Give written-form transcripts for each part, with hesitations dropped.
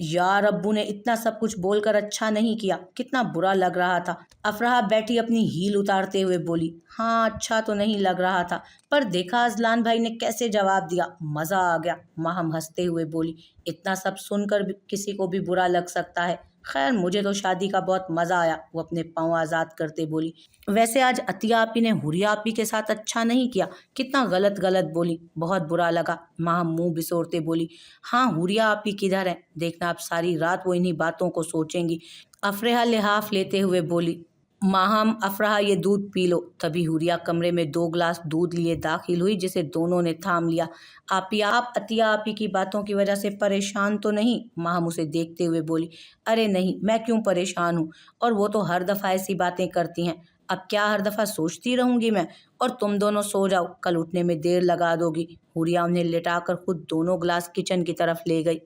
यार अब्बू ने इतना सब कुछ बोलकर अच्छा नहीं किया, कितना बुरा लग रहा था। अफराह बैठी अपनी हील उतारते हुए बोली, हाँ अच्छा तो नहीं लग रहा था, पर देखा अजलान भाई ने कैसे जवाब दिया, मज़ा आ गया। माहम हंसते हुए बोली, इतना सब सुनकर भी किसी को भी बुरा लग सकता है। खैर मुझे तो शादी का बहुत मज़ा आया। वो अपने पाँव आज़ाद करते बोली, वैसे आज अतिया आपी ने हुरिया आपी के साथ अच्छा नहीं किया, कितना गलत गलत बोली, बहुत बुरा लगा। माहम मुंह बिसोरते बोली, हाँ हुरिया आपी किधर है, देखना अब सारी रात वो इन्हीं बातों को सोचेंगी। अफराह लिहाफ लेते हुए बोली, माहम अफराह ये दूध पी लो। तभी हुरिया कमरे में 2 गिलास दूध लिए दाखिल हुई, जिसे दोनों ने थाम लिया। आपी आप अतिया आपी की बातों की वजह से परेशान तो नहीं? माहम उसे देखते हुए बोली, अरे नहीं, मैं क्यों परेशान हूँ, और वो तो हर दफ़ा ऐसी बातें करती हैं। अब क्या हर दफ़ा सोचती रहूंगी मैं? और तुम दोनों सो जाओ, कल उठने में देर लगा दोगी। हुरिया उन्हें लिटाकर खुद दोनों गिलास किचन की तरफ ले गई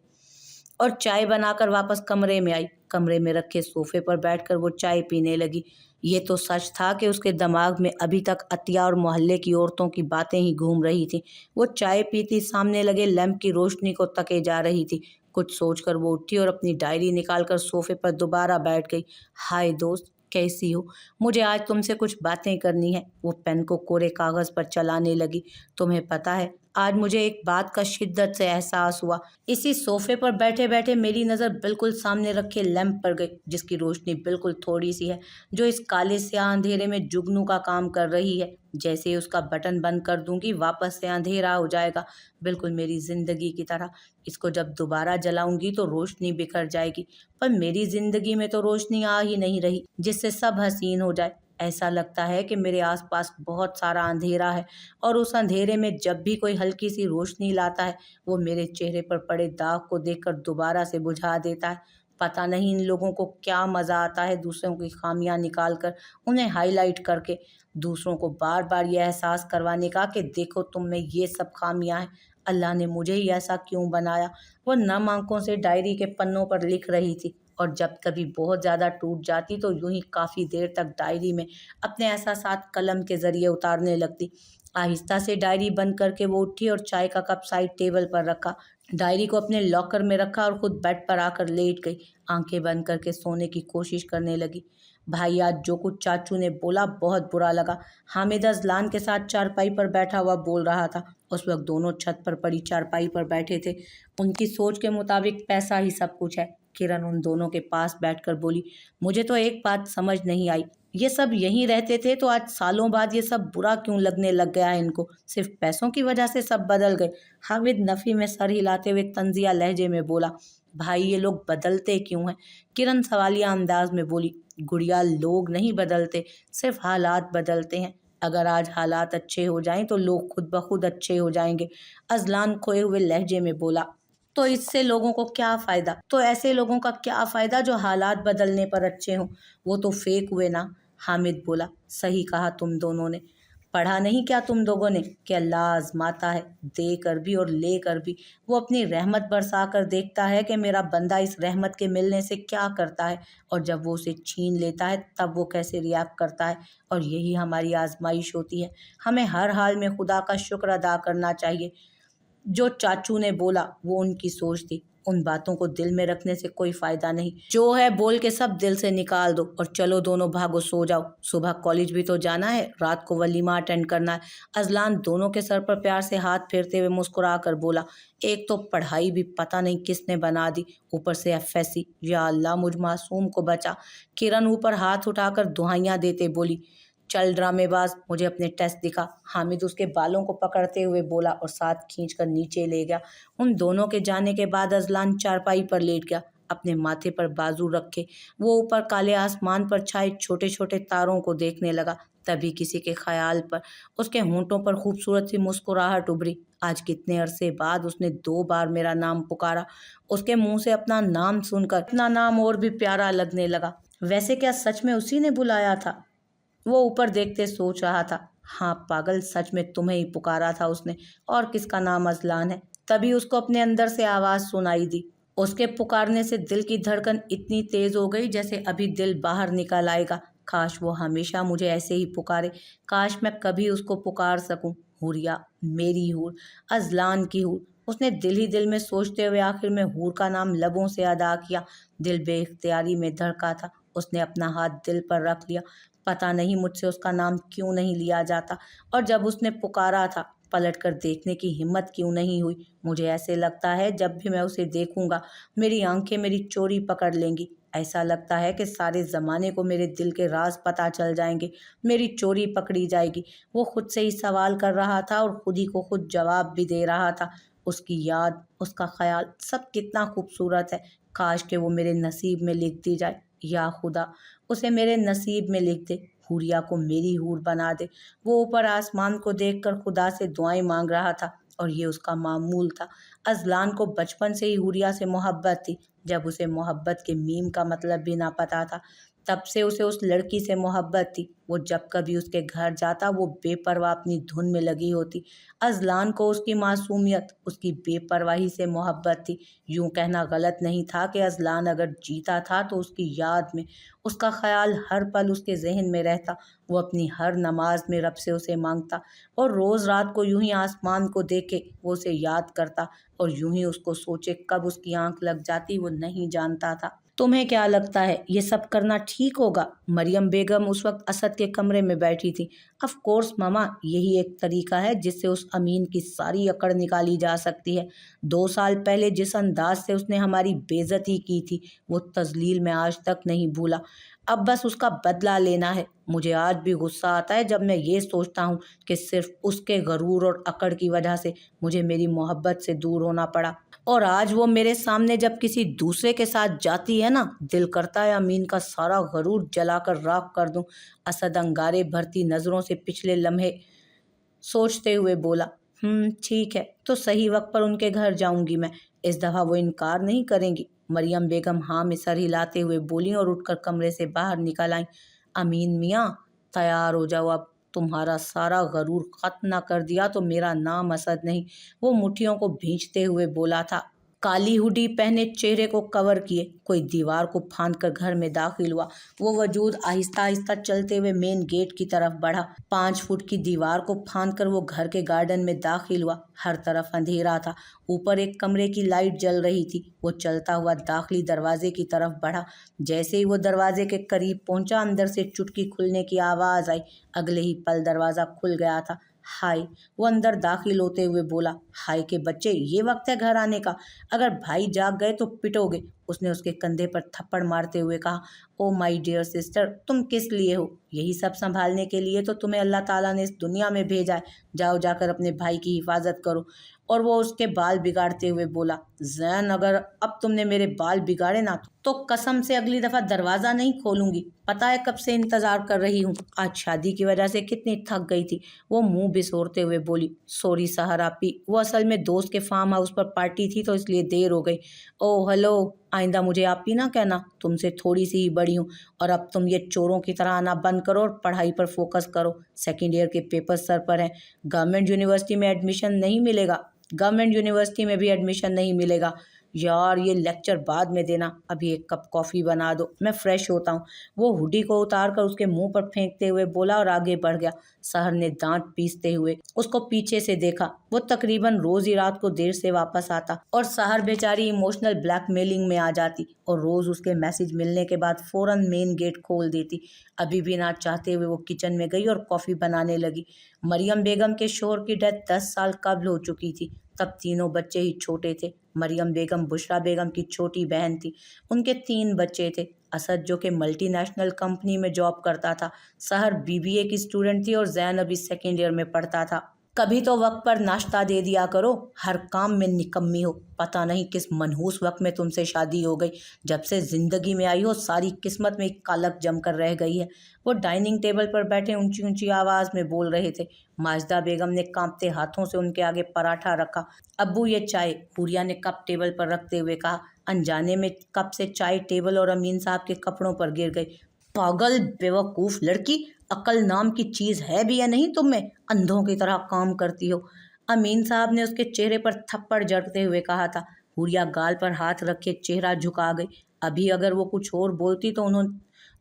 और चाय बनाकर वापस कमरे में आई। कमरे में रखे सोफे पर बैठकर वो चाय पीने लगी। ये तो सच था कि उसके दिमाग में अभी तक अतिया और मोहल्ले की औरतों की बातें ही घूम रही थी। वो चाय पीती सामने लगे लैंप की रोशनी को तके जा रही थी। कुछ सोचकर वो उठी और अपनी डायरी निकालकर सोफे पर दोबारा बैठ गई। हाय दोस्त, कैसी हो? मुझे आज तुमसे कुछ बातें करनी है। वो पेन को कोरे कागज़ पर चलाने लगी। तुम्हें पता है, आज मुझे एक बात का शिद्दत से एहसास हुआ। इसी सोफे पर बैठे बैठे मेरी नज़र बिल्कुल सामने रखे लैंप पर गई, जिसकी रोशनी बिल्कुल थोड़ी सी है, जो इस काले स्याह अंधेरे में जुगनू का काम कर रही है। जैसे ही उसका बटन बंद कर दूंगी वापस से अंधेरा हो जाएगा, बिल्कुल मेरी ज़िंदगी की तरह। इसको जब दोबारा जलाऊंगी तो रोशनी बिखर जाएगी, पर मेरी ज़िंदगी में तो रोशनी आ ही नहीं रही जिससे सब हसीन हो जाए। ऐसा लगता है कि मेरे आसपास बहुत सारा अंधेरा है, और उस अंधेरे में जब भी कोई हल्की सी रोशनी लाता है, वो मेरे चेहरे पर पड़े दाग को देखकर दोबारा से बुझा देता है। पता नहीं इन लोगों को क्या मज़ा आता है दूसरों की खामियां निकाल कर उन्हें हाईलाइट करके, दूसरों को बार बार ये एहसास करवाने का कि देखो तुम में ये सब खामियां हैं। अल्लाह ने मुझे ही ऐसा क्यों बनाया? वो नम आंखों से डायरी के पन्नों पर लिख रही थी, और जब कभी बहुत ज़्यादा टूट जाती तो यूं ही काफ़ी देर तक डायरी में अपने एहसासात कलम के ज़रिए उतारने लगती। आहिस्ता से डायरी बंद करके वो उठी और चाय का कप साइड टेबल पर रखा, डायरी को अपने लॉकर में रखा और खुद बेड पर आकर लेट गई। आंखें बंद करके सोने की कोशिश करने लगी। भाई आज जो कुछ चाचू ने बोला बहुत बुरा लगा। हामिद अजलान के साथ चारपाई पर बैठा हुआ बोल रहा था। उस वक्त दोनों छत पर पड़ी चारपाई पर बैठे थे। उनकी सोच के मुताबिक पैसा ही सब कुछ है। किरण उन दोनों के पास बैठकर बोली, मुझे तो एक बात समझ नहीं आई, ये सब यहीं रहते थे तो आज सालों बाद ये सब बुरा क्यों लगने लग गया है इनको? सिर्फ पैसों की वजह से सब बदल गए? हामिद नफ़ी में सर हिलाते हुए तंजिया लहजे में बोला, भाई ये लोग बदलते क्यों हैं? किरण सवालिया अंदाज में बोली, गुड़िया लोग नहीं बदलते, सिर्फ हालात बदलते हैं। अगर आज हालात अच्छे हो जाएं तो लोग खुद ब खुद अच्छे हो जाएंगे। अजलान खोए हुए लहजे में बोला, तो इससे लोगों को क्या फ़ायदा? तो ऐसे लोगों का क्या फ़ायदा जो हालात बदलने पर अच्छे हों? वो तो फेक हुए ना। हामिद बोला, सही कहा तुम दोनों ने। पढ़ा नहीं क्या तुम लोगों ने कि अल्लाह आजमाता है, दे कर भी और ले कर भी। वो अपनी रहमत बरसा कर देखता है कि मेरा बंदा इस रहमत के मिलने से क्या करता है, और जब वो उसे छीन लेता है तब वो कैसे रिएक्ट करता है। और यही हमारी आजमाइश होती है। हमें हर हाल में खुदा का शुक्र अदा करना चाहिए। जो चाचू ने बोला वो उनकी सोच थी, उन बातों को दिल में रखने से कोई फायदा नहीं। जो है बोल के सब दिल से निकाल दो और चलो दोनों भागो सो जाओ, सुबह कॉलेज भी तो जाना है, रात को वलीमा अटेंड करना है। अजलान दोनों के सर पर प्यार से हाथ फेरते हुए मुस्कुरा कर बोला, एक तो पढ़ाई भी पता नहीं किसने बना दी, ऊपर से एफएससी, या अल्लाह मुझ मासूम को बचा। किरण ऊपर हाथ उठाकर दुहाइयां देते बोली, चल ड्रामेबाज, मुझे अपने टेस्ट दिखा। हामिद उसके बालों को पकड़ते हुए बोला और साथ खींचकर नीचे ले गया। उन दोनों के जाने के बाद अजलान चारपाई पर लेट गया, अपने माथे पर बाजू रखे। वो ऊपर काले आसमान पर छाए छोटे छोटे तारों को देखने लगा। तभी किसी के ख्याल पर उसके होंठों पर खूबसूरत सी मुस्कुराहट उभरी। आज कितने अरसे बाद उसने 2 बार मेरा नाम पुकारा। उसके मुंह से अपना नाम सुनकर अपना नाम और भी प्यारा लगने लगा। वैसे क्या सच में उसी ने बुलाया था? वो ऊपर देखते सोच रहा था। हाँ पागल, सच में तुम्हें ही पुकारा था उसने, और किसका नाम अजलान है। तभी उसको अपने अंदर से आवाज़ सुनाई दी। उसके पुकारने से दिल की धड़कन इतनी तेज हो गई जैसे अभी दिल बाहर निकल आएगा। काश वो हमेशा मुझे ऐसे ही पुकारे, काश मैं कभी उसको पुकार सकूं। हुरिया, मेरी हूर, अजलान की हूर। اس نے دل ہی دل میں سوچتے ہوئے آخر میں حور کا نام لبوں سے ادا کیا۔ دل بے اختیاری میں دھڑکا تھا۔ اس نے اپنا ہاتھ دل پر رکھ لیا۔ پتہ نہیں مجھ سے اس کا نام کیوں نہیں لیا جاتا، اور جب اس نے پکارا تھا پلٹ کر دیکھنے کی ہمت کیوں نہیں ہوئی۔ مجھے ایسے لگتا ہے جب بھی میں اسے دیکھوں گا میری آنکھیں میری چوری پکڑ لیں گی۔ ایسا لگتا ہے کہ سارے زمانے کو میرے دل کے راز پتہ چل جائیں گے، میری چوری پکڑی جائے گی۔ وہ خود سے ہی سوال کر رہا تھا اور خود ہی کو خود جواب بھی دے رہا تھا۔ اس کی یاد، اس کا خیال، سب کتنا خوبصورت ہے۔ کاش کہ وہ میرے نصیب میں لکھ دی جائے۔ یا خدا اسے میرے نصیب میں لکھ دے، حوریا کو میری حور بنا دے۔ وہ اوپر آسمان کو دیکھ کر خدا سے دعائیں مانگ رہا تھا، اور یہ اس کا معمول تھا۔ اذلان کو بچپن سے ہی حوریا سے محبت تھی، جب اسے محبت کے میم کا مطلب بھی نہ پتا تھا۔ تب سے اسے اس لڑکی سے محبت تھی۔ وہ جب کبھی اس کے گھر جاتا وہ بے پرواہ اپنی دھن میں لگی ہوتی۔ اذلان کو اس کی معصومیت، اس کی بے پرواہی سے محبت تھی۔ یوں کہنا غلط نہیں تھا کہ اذلان اگر جیتا تھا تو اس کی یاد میں، اس کا خیال ہر پل اس کے ذہن میں رہتا۔ وہ اپنی ہر نماز میں رب سے اسے مانگتا، اور روز رات کو یوں ہی آسمان کو دیکھے وہ اسے یاد کرتا، اور یوں ہی اس کو سوچے کب اس کی آنکھ لگ جاتی وہ نہیں جانتا تھا۔ تمہیں کیا لگتا ہے یہ سب کرنا ٹھیک ہوگا؟ مریم بیگم اس وقت اسد کے کمرے میں بیٹھی تھی۔ آف کورس ماما، یہی ایک طریقہ ہے جس سے اس امین کی ساری اکڑ نکالی جا سکتی ہے۔ 2 سال پہلے جس انداز سے اس نے ہماری بے عزتی کی تھی وہ تذلیل میں آج تک نہیں بھولا۔ اب بس اس کا بدلہ لینا ہے۔ مجھے آج بھی غصہ آتا ہے جب میں یہ سوچتا ہوں کہ صرف اس کے غرور اور اکڑ کی وجہ سے مجھے میری محبت سے دور ہونا پڑا، اور آج وہ میرے سامنے جب کسی دوسرے کے ساتھ جاتی ہے نا، دل کرتا ہے امین کا سارا غرور جلا کر راکھ کر دوں۔ اسد انگارے بھرتی نظروں سے پچھلے لمحے سوچتے ہوئے بولا، ٹھیک ہے تو صحیح وقت پر ان کے گھر جاؤں گی میں۔ اس دفعہ وہ انکار نہیں کریں گی۔ مریم بیگم ہاں میں سر ہلاتے ہوئے بولیں اور اٹھ کر کمرے سے باہر نکل آئیں۔ امین میاں تیار ہو جاؤ، اب تمہارا سارا غرور ختم نہ کر دیا تو میرا نام اسد نہیں۔ وہ مٹھیوں کو بھینچتے ہوئے بولا تھا۔ کالی ہوڈی پہنے چہرے کو کور کیے کوئی دیوار کو پھاند کر گھر میں داخل ہوا۔ وہ وجود آہستہ آہستہ چلتے ہوئے مین گیٹ کی طرف بڑھا۔ 5 فٹ کی دیوار کو پھاند کر وہ گھر کے گارڈن میں داخل ہوا۔ ہر طرف اندھیرا تھا، اوپر ایک کمرے کی لائٹ جل رہی تھی۔ وہ چلتا ہوا داخلی دروازے کی طرف بڑھا۔ جیسے ہی وہ دروازے کے قریب پہنچا اندر سے چٹکی کھلنے کی آواز آئی۔ اگلے ہی پل دروازہ کھل گیا تھا۔ ہائے، وہ اندر داخل ہوتے ہوئے بولا، ہائے کے بچے، یہ وقت ہے گھر آنے کا؟ اگر بھائی جاگ گئے تو پٹو گے۔ اس نے اس کے کندھے پر تھپڑ مارتے ہوئے کہا، او مائی ڈیئر سسٹر، تم کس لیے ہو؟ یہی سب سنبھالنے کے لیے تو تمہیں اللہ تعالیٰ نے اس دنیا میں بھیجا ہے۔ جاؤ جا کر اپنے بھائی کی حفاظت کرو۔ اور وہ اس کے بال بگاڑتے ہوئے بولا، زین، اگر اب تم نے میرے بال بگاڑے نا تو قسم سے اگلی دفعہ دروازہ نہیں کھولوں گی۔ پتہ ہے کب سے انتظار کر رہی ہوں۔ آج شادی کی وجہ سے کتنی تھک گئی تھی۔ وہ منہ بسورتے ہوئے بولی، سوری سحر آپی، وہ اصل میں دوست کے فارم ہاؤس پر پارٹی تھی تو اس لیے دیر ہو گئی۔ او ہلو، آئندہ مجھے آپی نہ کہنا، تم سے تھوڑی سی ہی بڑی ہوں۔ اور اب تم یہ چوروں کی طرح آنا بند کرو اور پڑھائی پر فوکس کرو۔ 2nd ایئر کے پیپر سر پر ہیں۔ گورنمنٹ یونیورسٹی میں ایڈمیشن نہیں ملے گا۔ گورنمنٹ یونیورسٹی میں بھی ایڈمیشن نہیں ملے گا۔ یار یہ لیکچر بعد میں دینا، ابھی ایک کپ کافی بنا دو، میں فریش ہوتا ہوں۔ وہ ہوڈی کو اتار کر اس کے منہ پر پھینکتے ہوئے بولا اور آگے بڑھ گیا۔ سحر نے دانت پیستے ہوئے اس کو پیچھے سے دیکھا۔ وہ تقریباً روز ہی رات کو دیر سے واپس آتا اور سحر بیچاری ایموشنل بلیک میلنگ میں آ جاتی اور روز اس کے میسج ملنے کے بعد فوراً مین گیٹ کھول دیتی۔ ابھی بھی نہ چاہتے ہوئے وہ کچن میں گئی اور کافی بنانے لگی۔ مریم بیگم کے شوہر کی ڈیتھ 10 سال قبل ہو چکی تھی۔ تب تینوں بچے ہی چھوٹے تھے۔ مریم بیگم بشرا بیگم کی چھوٹی بہن تھی۔ ان کے 3 بچے تھے۔ اسد جو کہ ملٹی نیشنل کمپنی میں جاب کرتا تھا، سحر BBA کی اسٹوڈنٹ تھی اور زین ابھی 2nd ایئر میں پڑھتا تھا۔ کبھی تو وقت پر ناشتہ دے دیا کرو، ہر کام میں نکمی ہو۔ پتہ نہیں کس منحوس وقت میں تم سے شادی ہو گئی، جب سے زندگی میں آئی ہو ساری قسمت میں ایک کالک جم کر رہ گئی ہے۔ وہ ڈائننگ ٹیبل پر بیٹھے اونچی اونچی آواز میں بول رہے تھے۔ ماجدہ بیگم نے کانپتے ہاتھوں سے ان کے آگے پراٹھا رکھا۔ ابو یہ چائے، حوریہ نے کپ ٹیبل پر رکھتے ہوئے کہا۔ انجانے میں کپ سے چائے ٹیبل اور امین صاحب کے کپڑوں پر گر گئی۔ پاگل بیوقوف لڑکی، عقل نام کی چیز ہے بھی یا نہیں تم میں؟ اندھوں کی طرح کام کرتی ہو۔ امین صاحب نے اس کے چہرے پر تھپڑ جڑتے ہوئے کہا تھا۔ حوریہ گال پر ہاتھ رکھے چہرہ جھکا گئی۔ ابھی اگر وہ کچھ اور بولتی تو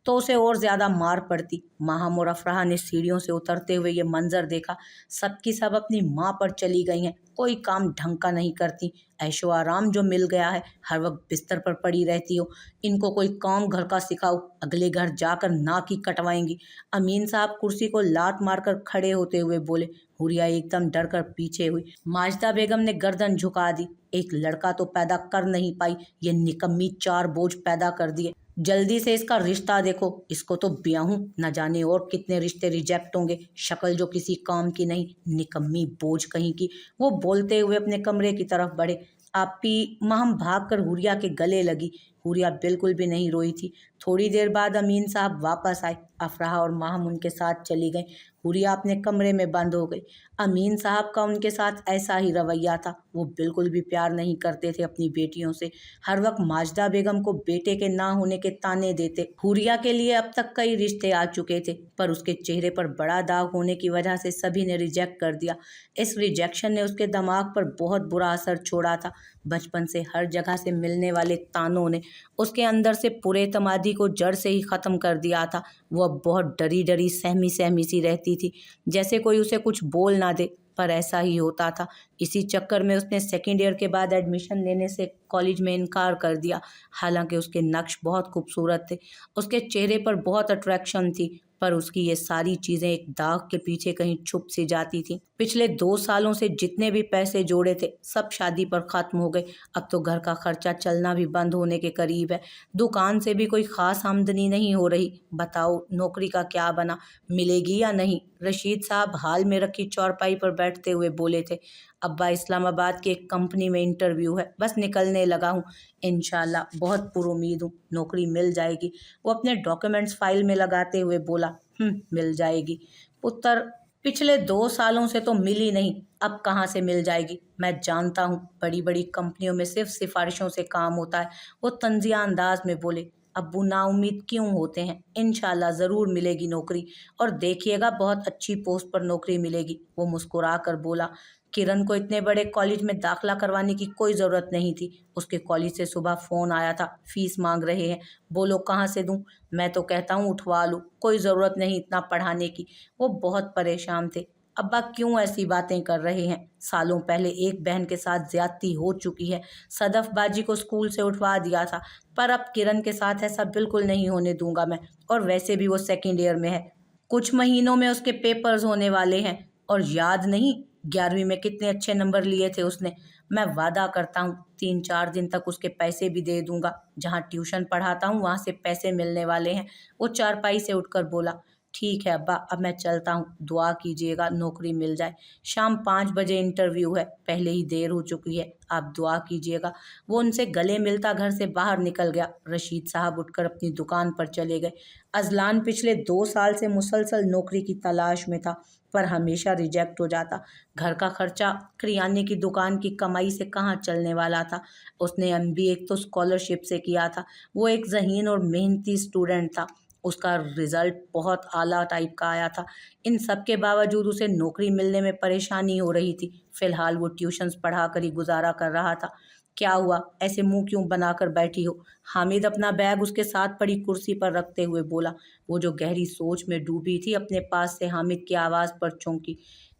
तो उसे और ज़्यादा मार पड़ती। माहम और अफराह ने सीढ़ियों से उतरते हुए ये मंजर देखा। सबकी सब अपनी माँ पर चली गई हैं, कोई काम ढंग का नहीं करती। ऐशो आराम जो मिल गया है, हर वक्त बिस्तर पर पड़ी रहती हो। इनको कोई काम घर का सिखाओ, अगले घर जाकर नाक ही कटवाएंगी। अमीन साहब कुर्सी को लात मारकर खड़े होते हुए बोले। हुरिया एकदम डर कर पीछे हुई। माजिदा बेगम ने गर्दन झुका दी। एक लड़का तो पैदा कर नहीं पाई, ये निकम्मी 4 बोझ पैदा कर दिए। जल्दी से इसका रिश्ता देखो, इसको तो ब्याहूं, न जाने और कितने रिश्ते रिजेक्ट होंगे। शक्ल जो किसी काम की नहीं, निकम्मी बोझ कहीं की। वो बोलते हुए अपने कमरे की तरफ बढ़े। आपी महम भागकर हुरिया के गले लगी। हुरिया बिल्कुल भी नहीं रोई थी। थोड़ी देर बाद अमीन साहब वापस आए। अफराह और महम उनके साथ चली गई। हुरिया अपने कमरे में बंद हो गई। अमीन साहब का उनके साथ ऐसा ही रवैया था। वो बिल्कुल भी प्यार नहीं करते थे अपनी बेटियों से। हर वक्त माजिदा बेगम को बेटे के ना होने के ताने देते। हुरिया के लिए अब तक कई रिश्ते आ चुके थे, पर उसके चेहरे पर बड़ा दाग होने की वजह से सभी ने रिजेक्ट कर दिया। इस रिजेक्शन ने उसके दिमाग पर बहुत बुरा असर छोड़ा था। बचपन से हर जगह से मिलने वाले तानों ने उसके अंदर से पूरे एतमादी को जड़ से ही ख़त्म कर दिया था। वो अब बहुत डरी डरी सहमी सहमी सी रहती थी, जैसे कोई उसे कुछ बोल ना दे, पर ऐसा ही होता था। इसी चक्कर में उसने सेकेंड ईयर के बाद एडमिशन लेने से कॉलेज में इनकार कर दिया। हालांकि उसके नक्श बहुत खूबसूरत थे, उसके चेहरे पर बहुत अट्रैक्शन थी, पर उसकी ये सारी चीज़ें एक दाग के पीछे कहीं छुप सी जाती थी। पिछले 2 सालों से जितने भी पैसे जोड़े थे, सब शादी पर ख़त्म हो गए। अब तो घर का खर्चा चलना भी बंद होने के करीब है। दुकान से भी कोई ख़ास आमदनी नहीं हो रही। बताओ नौकरी का क्या बना, मिलेगी या नहीं? रशीद साहब हाल में रखी चौरपाई पर बैठते हुए बोले थे। अब्बा, इस्लामाबाद की एक कंपनी में इंटरव्यू है, बस निकलने लगा हूँ। इंशाल्लाह बहुत पुरुमीद हूँ, नौकरी मिल जाएगी। वो अपने डॉक्यूमेंट्स फाइल में लगाते हुए बोला। मिल जाएगी पुत्र, पिछले 2 सालों से तो मिली नहीं, अब कहाँ से मिल जाएगी? मैं जानता हूँ बड़ी बड़ी कंपनियों में सिर्फ सिफारिशों से काम होता है। वो तंजिया अंदाज में बोले। अब्बू नाउम्मीद क्यों होते हैं? इंशाल्लाह ज़रूर मिलेगी नौकरी, और देखिएगा बहुत अच्छी पोस्ट पर नौकरी मिलेगी। वो मुस्कुरा कर बोला। किरण को इतने बड़े कॉलेज में दाखिला करवाने की कोई ज़रूरत नहीं थी। उसके कॉलेज से सुबह फ़ोन आया था, फीस मांग रहे हैं, बोलो कहाँ से दूँ? मैं तो कहता हूँ उठवा लो, कोई ज़रूरत नहीं इतना पढ़ाने की। वो बहुत परेशान थे। अब्बा क्यों ऐसी बातें कर रहे हैं? सालों पहले एक बहन के साथ ज्यादती हो चुकी है। सदफ बाजी को स्कूल से उठवा दिया था, पर अब किरण के साथ ऐसा बिल्कुल नहीं होने दूंगा मैं। और वैसे भी वो सेकेंड ईयर में है, कुछ महीनों में उसके पेपर्स होने वाले हैं। और याद नहीं, 11वीं में कितने अच्छे नंबर लिए थे उसने। मैं वादा करता हूँ 3-4 दिन तक उसके पैसे भी दे दूंगा। जहाँ ट्यूशन पढ़ाता हूँ वहाँ से पैसे मिलने वाले हैं। वो चारपाई से उठकर बोला। ठीक है अब्बा, अब मैं चलता हूँ, दुआ कीजिएगा नौकरी मिल जाए। शाम 5 बजे इंटरव्यू है, पहले ही देर हो चुकी है, आप दुआ कीजिएगा। वो उनसे गले मिलता घर से बाहर निकल गया। रशीद साहब उठकर अपनी दुकान पर चले गए। अजलान पिछले 2 साल से मुसलसल नौकरी की तलाश में था, पर हमेशा रिजेक्ट हो जाता। घर का खर्चा करियाने की दुकान की कमाई से कहाँ चलने वाला था। उसने MBA एक तो स्कॉलरशिप से किया था। वो एक ज़हीन और मेहनती स्टूडेंट था। उसका रिज़ल्ट बहुत आला टाइप का आया था। इन सब के बावजूद उसे नौकरी मिलने में परेशानी हो रही थी। फ़िलहाल वो ट्यूशन्स पढ़ा कर ही गुजारा कर रहा था। क्या हुआ, ऐसे मुंह क्यों बनाकर बैठी हो? हामिद अपना बैग उसके साथ पड़ी कुर्सी पर रखते हुए बोला। वो जो गहरी सोच में डूबी थी, अपने पास से हामिद की आवाज़ पर चौंकी।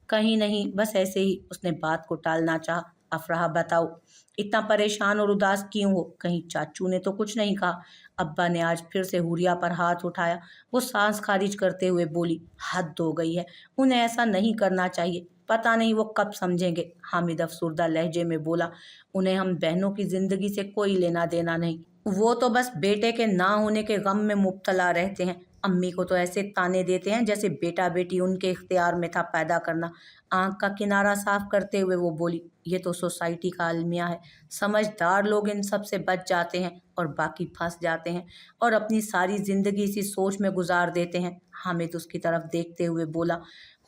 कहीं नहीं, बस ऐसे ही, उसने बात को टालना चाहा। अफराह, बताओ इतना परेशान और उदास क्यों हो? कहीं चाचू ने तो कुछ नहीं कहा? अब्बा ने आज फिर से हुरिया पर हाथ उठाया। वो सांस खारिज करते हुए बोली। हद हो गई है, उन्हें ऐसा नहीं करना चाहिए। पता नहीं वो कब समझेंगे। हामिद अफसुर्दा लहजे में बोला। उन्हें हम बहनों की जिंदगी से कोई लेना देना नहीं। वो तो बस बेटे के ना होने के गम में मुब्तला रहते हैं। अम्मी को तो ऐसे ताने देते हैं जैसे बेटा बेटी उनके इख्तियार में था पैदा करना। आंख का किनारा साफ करते हुए वो बोली। ये तो सोसाइटी का अलमिया है। समझदार लोग इन सब से बच जाते हैं और बाकी फंस जाते हैं और अपनी सारी जिंदगी इसी सोच में गुजार देते हैं। हामिद उसकी तरफ देखते हुए बोला।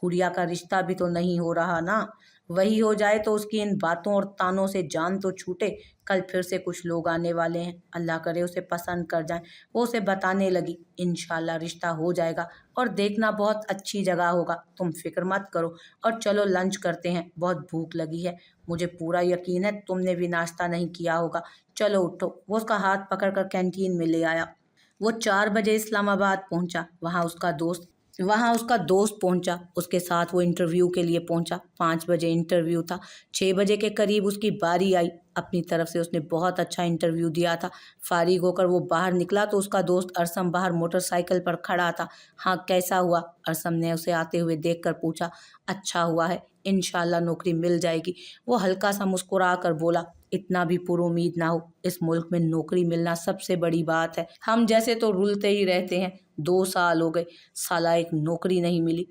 हुरिया का रिश्ता भी तो नहीं हो रहा ना? वही हो जाए तो उसकी इन बातों और तानों से जान तो छूटे। कल फिर से कुछ लोग आने वाले हैं, अल्लाह करे उसे पसंद कर जाए। वो उसे बताने लगी। इंशाल्लाह रिश्ता हो जाएगा और देखना बहुत अच्छी जगह होगा, तुम फिक्र मत करो। और चलो लंच करते हैं, बहुत भूख लगी है। मुझे पूरा यकीन है तुमने भी नाश्ता नहीं किया होगा। चलो उठो। वो उसका हाथ पकड़कर कैंटीन में ले आया। वो 4 बजे इस्लामाबाद पहुंचा। वहाँ उसका दोस्त पहुंचा। उसके साथ वो इंटरव्यू के लिए पहुंचा। 5 बजे इंटरव्यू था। 6 बजे के करीब उसकी बारी आई। अपनी तरफ से उसने बहुत अच्छा इंटरव्यू दिया था। फारिग होकर वो बाहर निकला तो उसका दोस्त अरसम बाहर मोटरसाइकिल पर खड़ा था। हाँ, कैसा हुआ? अरसम ने उसे आते हुए देखकर पूछा। अच्छा हुआ है, इंशाल्लाह नौकरी मिल जाएगी। वो हल्का सा मुस्कुरा कर बोला। इतना भी पुरुमीद ना हो, इस मुल्क में नौकरी मिलना सबसे बड़ी बात है। हम जैसे तो रुलते ही रहते हैं। 2 साल हो गए, साला एक नौकरी नहीं मिली,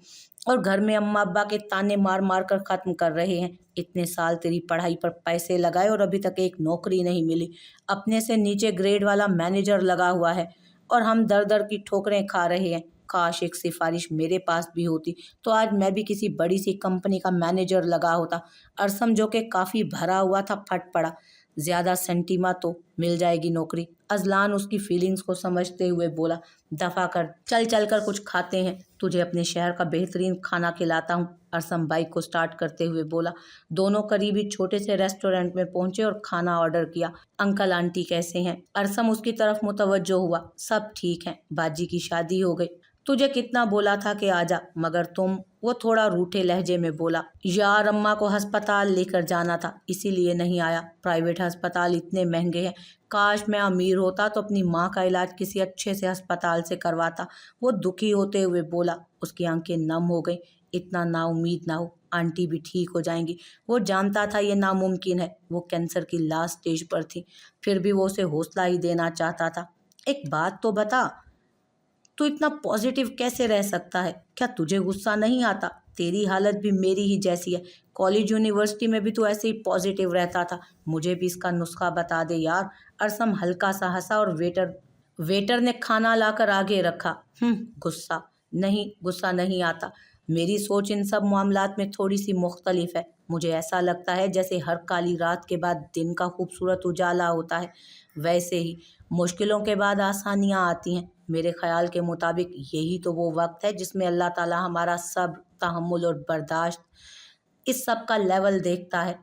और घर में अम्मा अब्बा के ताने मार मार कर ख़त्म कर रहे हैं। इतने साल तेरी पढ़ाई पर पैसे लगाए और अभी तक एक नौकरी नहीं मिली। अपने से नीचे ग्रेड वाला मैनेजर लगा हुआ है और हम दर दर की ठोकरें खा रहे हैं। काश एक सिफारिश मेरे पास भी होती तो आज मैं भी किसी बड़ी सी कंपनी का मैनेजर लगा होता। अरसम, जो कि काफ़ी भरा हुआ था, फट पड़ा। ज़्यादा सेंटीमा तो मिल जाएगी नौकरी। अजलान उसकी फीलिंग्स को समझते हुए बोला। दफ़ा कर, चल चल कर कुछ खाते हैं, तुझे अपने शहर का बेहतरीन खाना खिलाता हूँ। अरसम बाइक को स्टार्ट करते हुए बोला। दोनों करीबी छोटे से रेस्टोरेंट में पहुंचे और खाना ऑर्डर किया। अंकल आंटी कैसे हैं? अरसम उसकी तरफ मुतवज्जो हुआ। सब ठीक हैं, बाजी की शादी हो गई। तुझे कितना बोला था कि आजा, मगर तुम। वो थोड़ा रूठे लहजे में बोला। यार, अम्मा को अस्पताल लेकर जाना था, इसीलिए नहीं आया। प्राइवेट अस्पताल इतने महंगे हैं। काश मैं अमीर होता तो अपनी माँ का इलाज किसी अच्छे से अस्पताल से करवाता। वो दुखी होते हुए बोला। उसकी आंखें नम हो गई। इतना नाउम्मीद ना हो, आंटी भी ठीक हो जाएंगी। वो जानता था ये नामुमकिन है। वो कैंसर की लास्ट स्टेज पर थी, फिर भी वो उसे हौसला ही देना चाहता था। एक बात तो बता, तू इतना पॉजिटिव कैसे रह सकता है? क्या तुझे गुस्सा नहीं आता? तेरी हालत भी मेरी ही जैसी है। कॉलेज यूनिवर्सिटी में भी तू ऐसे ही पॉजिटिव रहता था। मुझे भी इसका नुस्खा बता दे यार। अरसम हल्का सा हंसा और वेटर ने खाना लाकर आगे रखा। गुस्सा नहीं आता। मेरी सोच इन सब मामलात में थोड़ी सी मुख्तलिफ है। मुझे ऐसा लगता है जैसे हर काली रात के बाद दिन का खूबसूरत उजाला होता है, वैसे ही मुश्किलों के बाद आसानियाँ आती हैं। मेरे ख्याल के मुताबिक यही तो वो वक्त है जिसमें अल्लाह ताला हमारा सब्र, तहम्मुल और बर्दाश्त, इस सब का लेवल देखता है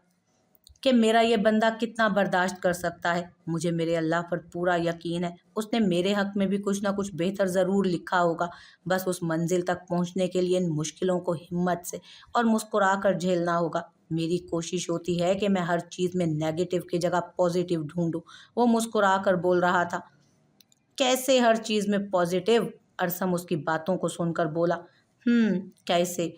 कि मेरा ये बंदा कितना बर्दाश्त कर सकता है। मुझे मेरे अल्लाह पर पूरा यकीन है, उसने मेरे हक़ में भी कुछ ना कुछ बेहतर ज़रूर लिखा होगा। बस उस मंजिल तक पहुंचने के लिए इन मुश्किलों को हिम्मत से और मुस्कुरा कर झेलना होगा। मेरी कोशिश होती है कि मैं हर चीज़ में नेगेटिव की जगह पॉजिटिव ढूंढूं। वो मुस्कुरा कर बोल रहा था। कैसे हर चीज़ में पॉजिटिव? अरसम उसकी बातों को सुनकर बोला। कैसे?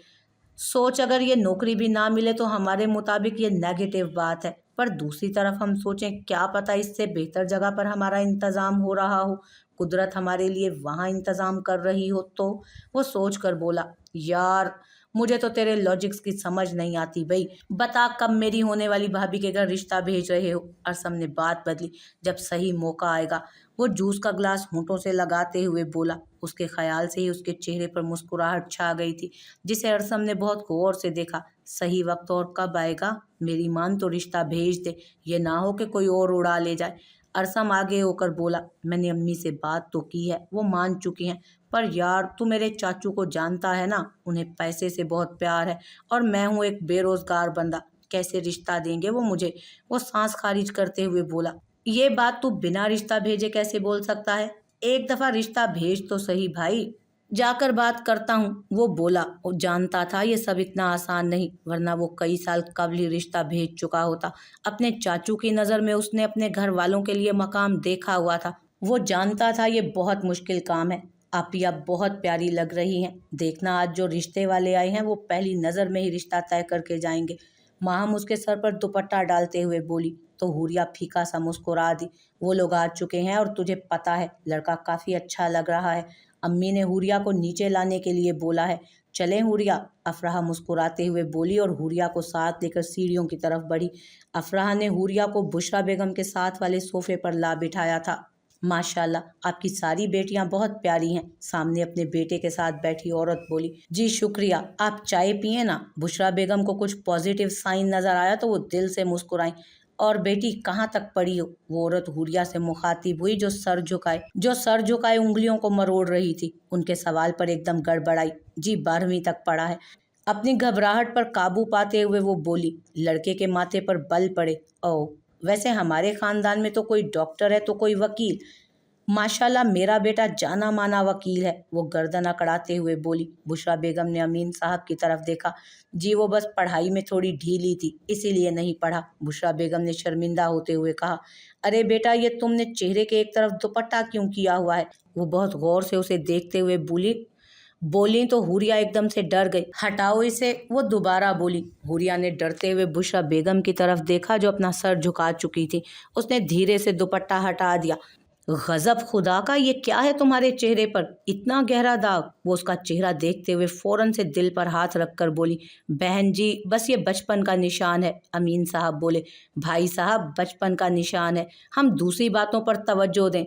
सोच, अगर ये नौकरी भी ना मिले तो हमारे मुताबिक ये नेगेटिव बात है, पर दूसरी तरफ हम सोचें, क्या पता इससे बेहतर जगह पर हमारा इंतज़ाम हो रहा हो, कुदरत हमारे लिए वहाँ इंतज़ाम कर रही हो। तो वो सोच कर बोला। यार, मुझे तो तेरे लॉजिक्स की समझ नहीं आती भाई। बता, कब मेरी होने वाली भाभी के घर रिश्ता भेज रहे हो? अरसम ने बात बदली। जब सही मौका आएगा। वो जूस का ग्लास होंठों से लगाते हुए बोला। उसके ख्याल से ही उसके चेहरे पर मुस्कुराहट छा गई थी, जिसे अरसम ने बहुत गौर से देखा। सही वक्त और कब आएगा? मेरी मान तो रिश्ता भेज दे, ये ना हो कि कोई और उड़ा ले जाए। अरसम आगे होकर बोला। मैंने अम्मी से बात तो की है, वो मान चुकी हैं, पर यार तू मेरे चाचू को जानता है ना, उन्हें पैसे से बहुत प्यार है और मैं हूँ एक बेरोजगार बंदा। कैसे रिश्ता देंगे वो मुझे? वो सांस खारिज करते हुए बोला। ये बात तू बिना रिश्ता भेजे कैसे बोल सकता है? एक दफा रिश्ता भेज तो सही भाई, जाकर बात करता हूँ, वो बोला। वो जानता था ये सब इतना आसान नहीं, वरना वो कई साल कबल ही रिश्ता भेज चुका होता। अपने चाचू की नज़र में उसने अपने घर वालों के लिए मकाम देखा हुआ था। वो जानता था ये बहुत मुश्किल काम है। आप ही अब बहुत प्यारी लग रही हैं। देखना, आज जो रिश्ते वाले आए हैं वो पहली नज़र में ही रिश्ता तय करके जाएंगे। माहम उसके सर पर दुपट्टा डालते हुए बोली। तो हुरिया फीका सा मुस्कुरा दी। वो लोग आ चुके हैं और तुझे पता है लड़का काफ़ी अच्छा लग रहा है। अम्मी ने हुरिया को नीचे लाने के लिए बोला है। चलें हुरिया? अफराह मुस्कुराते हुए बोली और हुरिया को साथ लेकर सीढ़ियों की तरफ बढ़ी। अफराह ने हुरिया को बुशरा बेगम के साथ वाले सोफे पर ला बिठाया था। माशाल्लाह, आपकी सारी बेटियां बहुत प्यारी हैं, सामने अपने बेटे के साथ बैठी औरत बोली। जी शुक्रिया, आप चाय पिए ना। बुशरा बेगम को कुछ पॉजिटिव साइन नजर आया तो वो दिल से मुस्कुराई। और बेटी, कहाँ तक पढ़ी हो? वो औरत हुरिया से मुखातिब हुई, जो सर झुकाए उंगलियों को मरोड़ रही थी। उनके सवाल पर एकदम गड़बड़ाई। जी 12वीं तक पढ़ा है। अपनी घबराहट पर काबू पाते हुए वो बोली। लड़के के माथे पर बल पड़े। ओह, वैसे हमारे खानदान में तो कोई डॉक्टर है तो कोई वकील। माशाल्लाह मेरा बेटा जाना माना वकील है, वो गर्दन अकड़ाते हुए बोली। बुशरा बेगम ने अमीन साहब की तरफ देखा। जी वो बस पढ़ाई में थोड़ी ढीली थी, इसीलिए नहीं पढ़ा, बुशरा बेगम ने शर्मिंदा होते हुए कहा। अरे बेटा, ये तुमने चेहरे के एक तरफ दुपट्टा क्यों किया हुआ है? वो बहुत गौर से उसे देखते हुए बोली तो हुरिया एकदम से डर गई। हटाओ इसे, वो दोबारा बोली। हुरिया ने डरते हुए बुशरा बेगम की तरफ देखा जो अपना सर झुका चुकी थी। उसने धीरे से दुपट्टा हटा दिया। गजब खुदा का, ये क्या है तुम्हारे चेहरे पर, इतना गहरा दाग? वो उसका चेहरा देखते हुए फौरन से दिल पर हाथ रखकर बोली। बहन जी, बस ये बचपन का निशान है, अमीन साहब बोले। भाई साहब, बचपन का निशान है, हम दूसरी बातों पर तवज्जो दें,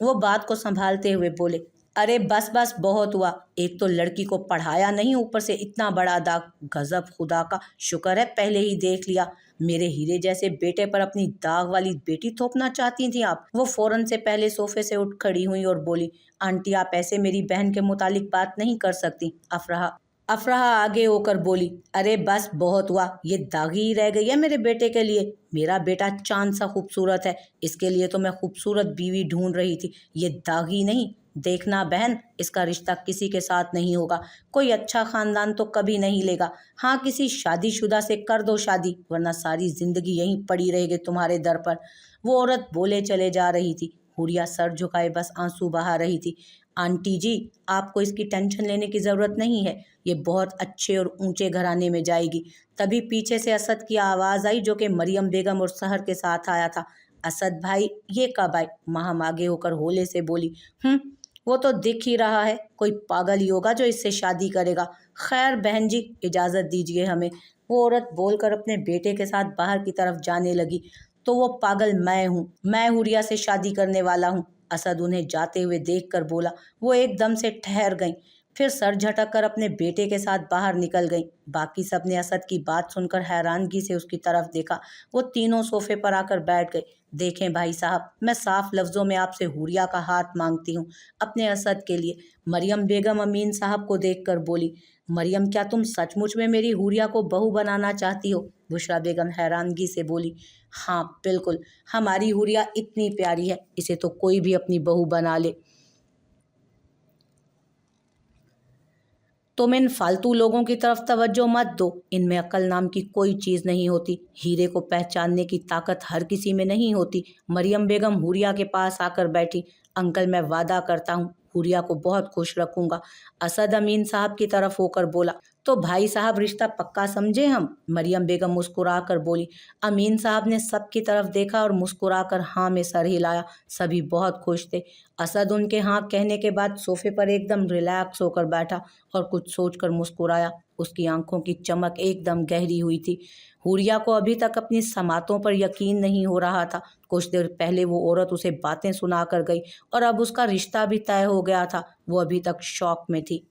वो बात को संभालते हुए बोले। अरे बस बस, बहुत हुआ, एक तो लड़की को पढ़ाया नहीं, ऊपर से इतना बड़ा दाग। गजब खुदा का, शुक्र है पहले ही देख लिया। मेरे हीरे जैसे बेटे पर अपनी दाग वाली बेटी थोपना चाहती थी आप? वो फौरन से पहले सोफे से उठ खड़ी हुई और बोली। आंटी, आप ऐसे मेरी बहन के मुतालिक बात नहीं कर सकती। अफराह आगे होकर बोली। अरे बस, बहुत हुआ, ये दागी ही रह गई है मेरे बेटे के लिए। मेरा बेटा चांद सा खूबसूरत है, इसके लिए तो मैं खूबसूरत बीवी ढूंढ रही थी, ये दागी नहीं। देखना बहन, इसका रिश्ता किसी के साथ नहीं होगा, कोई अच्छा खानदान तो कभी नहीं लेगा। हाँ, किसी शादीशुदा से कर दो शादी, वरना सारी जिंदगी यहीं पड़ी रहेगी तुम्हारे दर पर। वो औरत बोले चले जा रही थी। हुरिया सर झुकाए बस आंसू बहा रही थी। आंटी जी, आपको इसकी टेंशन लेने की ज़रूरत नहीं है, ये बहुत अच्छे और ऊंचे घराने में जाएगी। तभी पीछे से असद की आवाज़ आई, जो कि मरियम बेगम और सहर के साथ आया था। असद भाई, ये कब आए? माहम आगे होकर होले से बोली। वो तो दिख ही रहा है, कोई पागल ही होगा जो इससे शादी करेगा। खैर बहन जी, इजाज़त दीजिए हमें। वो औरत बोलकर अपने बेटे के साथ बाहर की तरफ जाने लगी। तो वो पागल मैं हूँ, मैं हुरिया से शादी करने वाला हूँ, असद उन्हें जाते हुए देखकर बोला। वो एकदम से ठहर गईं, फिर सर झटक कर अपने बेटे के साथ बाहर निकल गईं। बाकी सब ने असद की बात सुनकर हैरानगी से उसकी तरफ देखा। वो तीनों सोफे पर आकर बैठ गए। देखें भाई साहब, मैं साफ लफ्ज़ों में आपसे हुरिया का हाथ मांगती हूँ, अपने असद के लिए। मरियम बेगम अमीन साहब को देखकर बोली। मरियम, क्या तुम सचमुच में मेरी हुरिया को बहू बनाना चाहती हो? बुशरा बेगम हैरानगी से बोली। हाँ बिल्कुल, हमारी हुरिया इतनी प्यारी है, इसे तो कोई भी अपनी बहू बना ले। तुम इन फालतू लोगों की तरफ तवज्जो मत दो, इनमें अक्ल नाम की कोई चीज़ नहीं होती। हीरे को पहचानने की ताकत हर किसी में नहीं होती। मरियम बेगम हुरिया के पास आकर बैठी। अंकल, मैं वादा करता हूँ हुरिया को बहुत खुश रखूंगा। असद अमीन साहब की तरफ होकर बोला। तो भाई साहब, रिश्ता पक्का समझे हम? मरियम बेगम मुस्कुरा कर बोली। अमीन साहब ने सबकी तरफ देखा और मुस्कुराकर हाँ में सर हिलाया। सभी बहुत खुश थे। असद उनके हाँ कहने के बाद सोफे पर एकदम रिलैक्स होकर बैठा और कुछ सोचकर मुस्कुराया। उसकी आंखों की चमक एकदम गहरी हुई थी। हुरिया को अभी तक अपनी समातों पर यकीन नहीं हो रहा था। कुछ देर पहले वो औरत उसे बातें सुना कर गई और अब उसका रिश्ता भी तय हो गया था। वो अभी तक शॉक में थी।